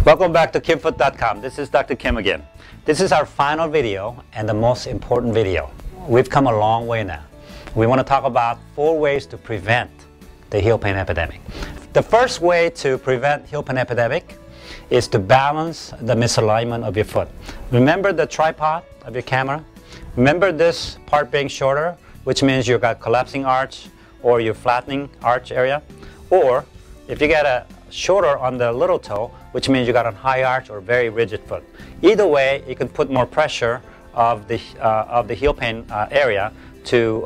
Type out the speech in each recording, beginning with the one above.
Welcome back to kimfoot.com. This is Dr. Kim again. This is our final video and the most important video. We've come a long way now. We want to talk about 4 ways to prevent the heel pain epidemic. The first way to prevent heel pain epidemic is to balance the misalignment of your foot. Remember the tripod of your camera? Remember this part being shorter, which means you've got collapsing arch or you're flattening arch area? Or if you get a shorter on the little toe, which means you got a high arch or very rigid foot. Either way, you can put more pressure of the heel pain area to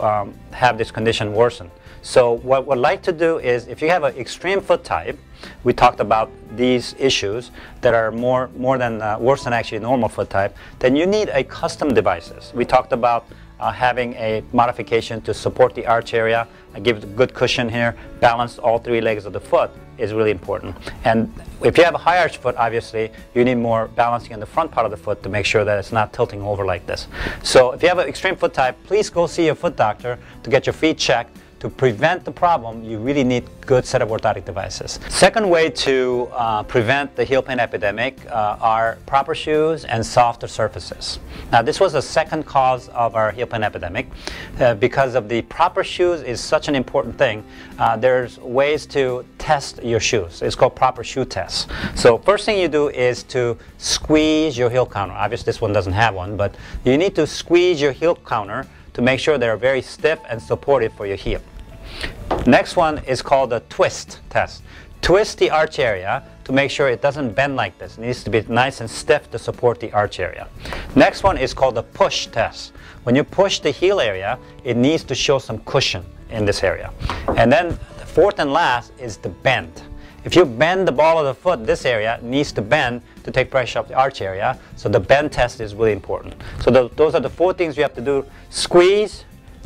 have this condition worsen. So what we'd like to do is, if you have an extreme foot type, we talked about these issues that are worse than actually normal foot type, then you need a custom devices. We talked about having a modification to support the arch area, give it a good cushion here, balance all 3 legs of the foot is really important. And if you have a high arch foot, obviously, you need more balancing in the front part of the foot to make sure that it's not tilting over like this. So if you have an extreme foot type, please go see your foot doctor to get your feet checked. To prevent the problem, you really need good set of orthotic devices. Second way to prevent the heel pain epidemic are proper shoes and softer surfaces. Now this was the second cause of our heel pain epidemic. Because of the proper shoes is such an important thing, there's ways to test your shoes. It's called proper shoe tests. So first thing you do is to squeeze your heel counter. Obviously this one doesn't have one, but you need to squeeze your heel counter to make sure they're very stiff and supportive for your heel. Next one is called the twist test. Twist the arch area to make sure it doesn't bend like this. It needs to be nice and stiff to support the arch area. Next one is called the push test. When you push the heel area, it needs to show some cushion in this area. And then the fourth and last is the bend. If you bend the ball of the foot, this area needs to bend to take pressure off the arch area. So the bend test is really important. So those are the 4 things you have to do: squeeze,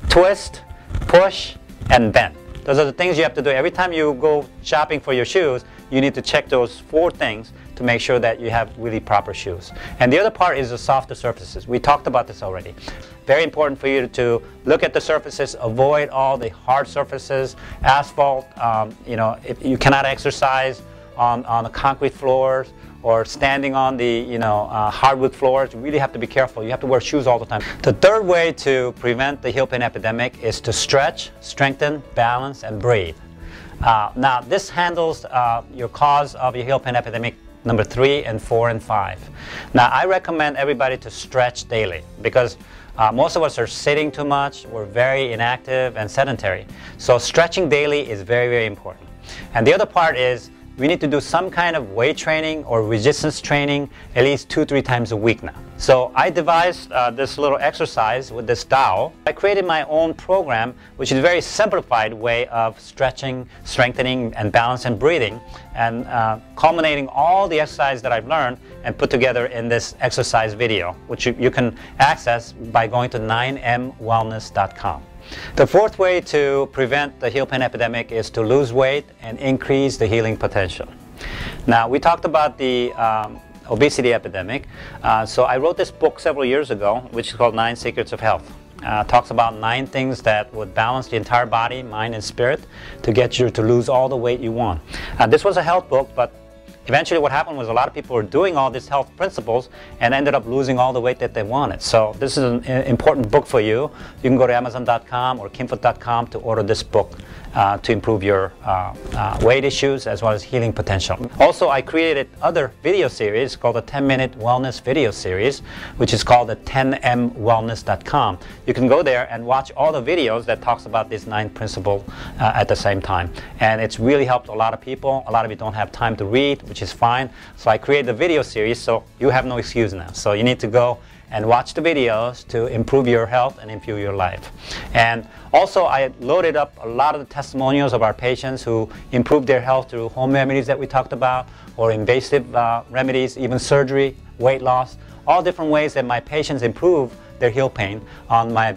twist, push, and bend. Those are the things you have to do. Every time you go shopping for your shoes, you need to check those 4 things to make sure that you have really proper shoes. And the other part is the softer surfaces. We talked about this already. Very important for you to look at the surfaces, avoid all the hard surfaces, asphalt. If you cannot exercise on the concrete floors or standing on the hardwood floors, you really have to be careful. You have to wear shoes all the time. The third way to prevent the heel pain epidemic is to stretch, strengthen, balance, and breathe. Now this handles your cause of your heel pain epidemic number 3 and 4 and 5. Now I recommend everybody to stretch daily because most of us are sitting too much, we're very inactive and sedentary. So stretching daily is very, very important. And the other part is we need to do some kind of weight training or resistance training at least 2-3 times a week now. So I devised this little exercise with this dowel. I created my own program, which is a very simplified way of stretching, strengthening, and balance and breathing, and culminating all the exercise that I've learned and put together in this exercise video, which you can access by going to 9mwellness.com. The fourth way to prevent the heel pain epidemic is to lose weight and increase the healing potential. Now, we talked about the obesity epidemic. So I wrote this book several years ago, which is called 9 Secrets of Health. Talks about 9 things that would balance the entire body, mind, and spirit to get you to lose all the weight you want. This was a health book, but eventually what happened was a lot of people were doing all these health principles and ended up losing all the weight that they wanted. So this is an important book for you. You can go to Amazon.com or kimfoot.com to order this book to improve your weight issues as well as healing potential. Also, I created other video series called the 10-minute wellness video series, which is called the 10mwellness.com. You can go there and watch all the videos that talks about these 9 principles at the same time. And it's really helped a lot of people. A lot of you don't have time to read, which is fine. So I created a video series, so you have no excuse now. So you need to go and watch the videos to improve your health and improve your life. And also I loaded up a lot of the testimonials of our patients who improved their health through home remedies that we talked about, or invasive remedies, even surgery, weight loss, all different ways that my patients improve their heel pain on my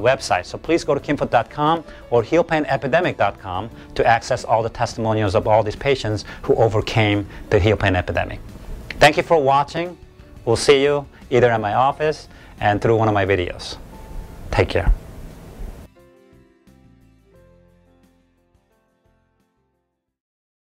website. So please go to kimfoot.com or heelpainepidemic.com to access all the testimonials of all these patients who overcame the heel pain epidemic. Thank you for watching. We'll see you either in my office and through one of my videos. Take care.